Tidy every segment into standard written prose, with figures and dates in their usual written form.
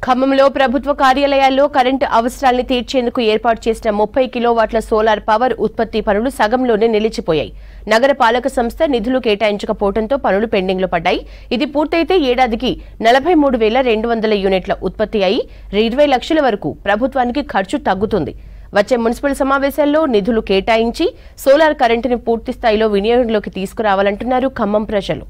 ఖమ్మంలో ప్రభుత్వ కార్యాలయాల్లో కరెంటు అవసరాల్ని తీర్చేందుకు ఏర్పాటు చేసిన 30 కిలోవాట్ల సోలార్ పవర్ ఉత్పత్తి పనులు సగంలోనే నిలిచిపోయాయి. నగర పాలక సంస్థ నిధులు కేటాయించకపోవడంతో పనులు పెండింగ్లో పడ్డాయి. ఇది పూర్తయితే ఏడాదికి 43,200 యూనిట్ల ఉత్పత్తి అయి 20 లక్షల వరకు ప్రభుత్వానికి ఖర్చు తగ్గుతుంది. వచ్చే మున్సిపల్ సమావేశాల్లో నిధులు కేటాయించి సోలార్ కరెంటుని పూర్తి స్థాయిలో వినియోగంలోకి తీసుకురావాలంటున్నారు ఖమ్మం ప్రజలు.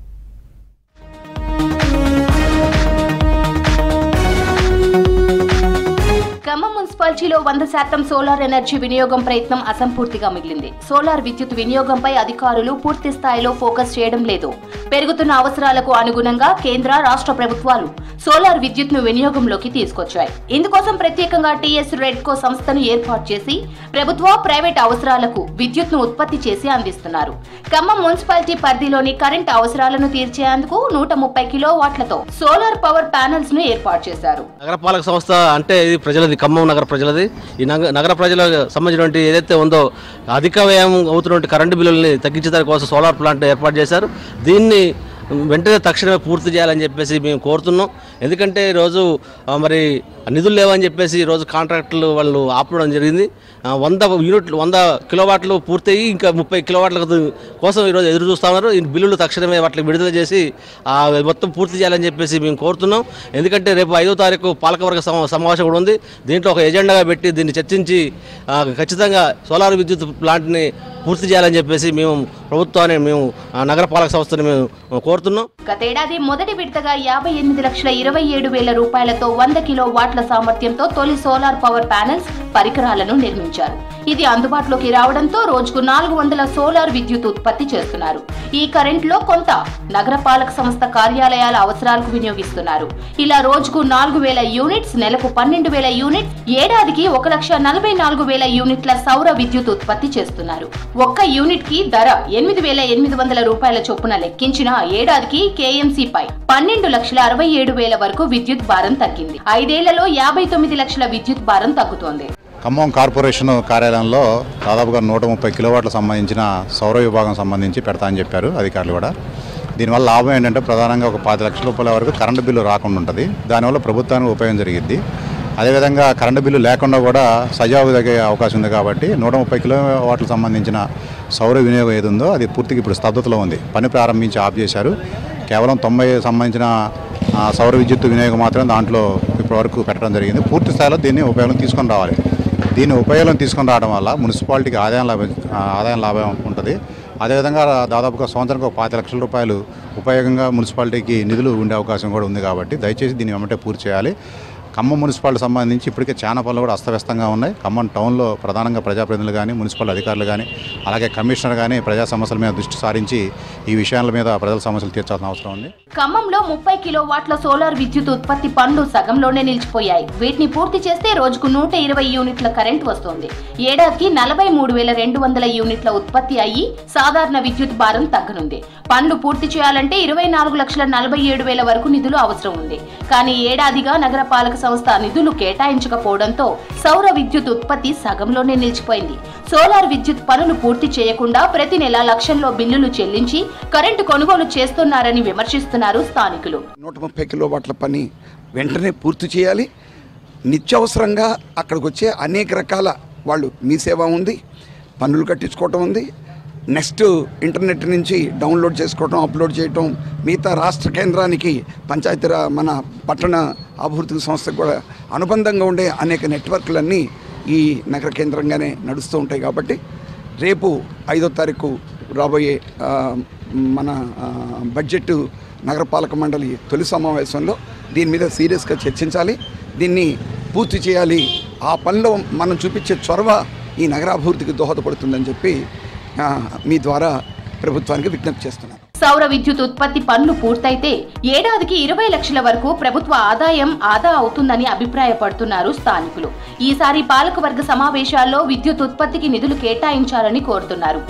ఖమ్మం మున్సిపాలిటీలో 100% సోలార్ ఎనర్జీ వినియోగం ప్రయత్నం అసంపూర్తిగా మిగిలింది. సోలార్ విద్యుత్ వినియోగంపై అధికారులు పూర్తి స్థాయిలో ఫోకస్ చేయడం లేదు. పెరుగుతున్న అవసరాలకు అనుగుణంగా కేంద్ర రాష్ట్ర ప్రభుత్వాలు సోలార్ విద్యుత్ ను వినియోగంలోకి తీసుకొచ్చాయి. ఇందుకోసం ప్రత్యేకంగా టీఎస్ రెడ్కో సంస్థను ఏర్పాటు చేసి ప్రభుత్వ ప్రైవేట్ అవసరాలకు విద్యుత్ ను ఉత్పత్తి చేసి అందిస్తున్నారు. ఖమ్మం మున్సిపాలిటీ పరిధిలోని కరెంట్ అవసరాలను తీర్చేందుకు 130 కిలోవాట్లతో సోలార్ పవర్ ప్యానెల్స్ ను ఏర్పాటు చేశారు. నగరపాలక సంస్థ అంటే ఇది ప్రజలది, ఖమ్మం నగర ప్రజలది. ఈ నగర ప్రజలకు సంబంధించినటువంటి ఏదైతే ఉందో అధిక వ్యయం అవుతున్నటువంటి కరెంటు బిల్లుల్ని తగ్గించడానికి కోసం సోలార్ ప్లాంట్ ఏర్పాటు చేశారు. దీన్ని వెంటనే తక్షణమే పూర్తి చేయాలని చెప్పేసి మేము కోరుతున్నాం. ఎందుకంటే ఈరోజు మరి నిధులు లేవని చెప్పేసి ఈరోజు కాంట్రాక్టులు వాళ్ళు ఆపడం జరిగింది. 100 కిలోవాట్లు పూర్తయి ఇంకా 30 కిలోవాట్ల కోసం ఈరోజు ఎదురు చూస్తూ ఉన్నారు. ఈ బిల్లులు తక్షణమే వాటికి విడుదల చేసి మొత్తం పూర్తి చేయాలని చెప్పేసి మేము కోరుతున్నాం. ఎందుకంటే రేపు 5వ తారీఖు పాలకవర్గ సమావేశం కూడా ఉంది. దీంట్లో ఒక ఎజెండాగా పెట్టి దీన్ని చర్చించి ఖచ్చితంగా సోలార్ విద్యుత్ ప్లాంట్ని పూర్తి చేయాలని చెప్పేసి మేము ప్రభుత్వాన్ని నగరపాలక సంస్థని మేము కోరుతున్నాం. గతేడాది మొదటి విడతగా 58,27,000 రూపాయలతో 100 కిలోవాట్ల సామర్థ్యంతో తొలి సోలార్ పవర్ ప్యానెల్స్ పరికరాలను నిర్మించారు. ఇది అందుబాటులోకి రావడంతో రోజుకు 400 సోలార్ విద్యుత్ ఉత్పత్తి చేస్తున్నారు. ఈ కరెంట్లో కొంత నగరపాలక సంస్థ కార్యాలయాల అవసరాలకు వినియోగిస్తున్నారు. ఇలా రోజుకు 4,000 యూనిట్స్, నెలకు 12,000 యూనిట్స్, ఏడాదికి 1,44,000 యూనిట్ల సౌర విద్యుత్ ఉత్పత్తి చేస్తున్నారు. ఒక్క యూనిట్ కి ధర 8,800 రూపాయల చొప్పున లెక్కించిన ఏడాదికి కేఎంసీ పై 12,67,000 వరకు విద్యుత్ భారం తగ్గింది. 5 ఏళ్లలో 59 లక్షల విద్యుత్ భారం తగ్గుతోంది. ఖమ్మం కార్పొరేషన్ కార్యాలయంలో దాదాపుగా 130 కిలోవాట్లకు సంబంధించిన సౌర విభాగం సంబంధించి పెడతా అని చెప్పారు అధికారులు కూడా. దీనివల్ల లాభం ఏంటంటే ప్రధానంగా ఒక 10 లక్షల రూపాయల వరకు కరెంటు బిల్లు రాకుండా ఉంటుంది. దానివల్ల ప్రభుత్వానికి ఉపయోగం జరిగింది. అదేవిధంగా కరెంటు బిల్లు లేకుండా కూడా సజావు తగ్గే అవకాశం ఉంది. కాబట్టి 130 కిలోవాట్లకు సంబంధించిన సౌర వినియోగం ఏది ఉందో అది పూర్తిగా ఇప్పుడు స్తబ్దతలో ఉంది. పని ప్రారంభించి ఆఫ్ చేశారు. కేవలం 90 సంబంధించిన సౌర విద్యుత్ వినియోగం మాత్రమే దాంట్లో ఇప్పటివరకు పెట్టడం జరిగింది. పూర్తి స్థాయిలో దీన్ని ఉపయోగం తీసుకొని రావాలి. దీన్ని ఉపయోగం తీసుకొని రావడం వల్ల మున్సిపాలిటీకి ఆదాయం లాభం ఉంటుంది. అదేవిధంగా దాదాపుగా సంవత్సరానికి ఒక 5 లక్షల రూపాయలు ఉపయోగంగా మున్సిపాలిటీకి నిధులు ఉండే అవకాశం కూడా ఉంది. కాబట్టి దయచేసి దీన్ని వెంటనే పూర్తి చేయాలి. ఖమ్మం మున్సిపాలిటీ సంబంధించి ఇప్పటికే చాలా పనులు కూడా అస్తవ్యస్తంగా ఉన్నాయి. ఖమ్మం టౌన్లో ప్రధానంగా ప్రజాప్రతినిధులు కానీ, మున్సిపల్ అధికారులు కానీ, అలాగే కమిషనర్ కానీ ప్రజా సమస్యల మీద దృష్టి సారించి ఈ విషయాల మీద ప్రజల సమస్యలు తీర్చాల్సిన అవసరం ఉంది. ఖమ్మంలో 30 కిలోవాట్ల సోలార్ విద్యుత్ ఉత్పత్తి పనులు సగంలోనే నిలిచిపోయాయి. వీటిని పూర్తి చేస్తే రోజుకు 120 యూనిట్ల కరెంట్ వస్తోంది. ఏడాదికి 43,200 యూనిట్ల ఉత్పత్తి అయ్యి సాధారణ విద్యుత్ భారం తగ్గనుంది. పనులు పూర్తి చేయాలంటే 24,47,000 వరకు నిధులు అవసరం ఉంది. కానీ ఏడాదిగా నగరపాలక సంస్థ నిధులు కేటాయించకపోవడంతో సౌర విద్యుత్ ఉత్పత్తి సగంలోనే నిలిచిపోయింది. సోలార్ విద్యుత్ పనులు పూర్తి చేయకుండా ప్రతి నెల లక్షల్లో బిల్లులు చెల్లించి కరెంటు కొనుగోలు చేస్తున్నారని విమర్శిస్తున్నారు స్థానికులు. 130 కిలోవాట్ల పని వెంటనే పూర్తి చేయాలి. నిత్యావసరంగా అక్కడికి వచ్చే అనేక రకాల వాళ్ళు మీ సేవ ఉంది, పన్నులు కట్టించుకోవటం ఉంది, నెక్స్ట్ ఇంటర్నెట్ నుంచి డౌన్లోడ్ చేసుకోవటం, అప్లోడ్ చేయటం, మిగతా రాష్ట్ర కేంద్రానికి పంచాయతీ మన పట్టణ అభివృద్ధి సంస్థకు కూడా అనుబంధంగా ఉండే అనేక నెట్వర్క్లన్నీ ఈ నగర కేంద్రంగానే నడుస్తూ ఉంటాయి. కాబట్టి రేపు 5వ తారీఖు రాబోయే మన బడ్జెట్ నగరపాలక మండలి తొలి సమావేశంలో దీని మీద సీరియస్గా చర్చించాలి. దీన్ని పూర్తి చేయాలి. ఆ పనిలో మనం చూపించే చొరవ ఈ నగరాభివృద్ధికి దోహదపడుతుందని చెప్పి మీ ద్వారా ప్రభుత్వానికి విజ్ఞప్తి చేస్తున్నాను. సౌర విద్యుత్ ఉత్పత్తి పనులు పూర్తయితే ఏడాదికి 20 లక్షల వరకు ప్రభుత్వ ఆదాయం ఆదా అవుతుందని అభిప్రాయపడుతున్నారు స్థానికులు. ఈసారి పాలకవర్గ సమావేశాల్లో విద్యుత్ ఉత్పత్తికి నిధులు కేటాయించాలని కోరుతున్నారు.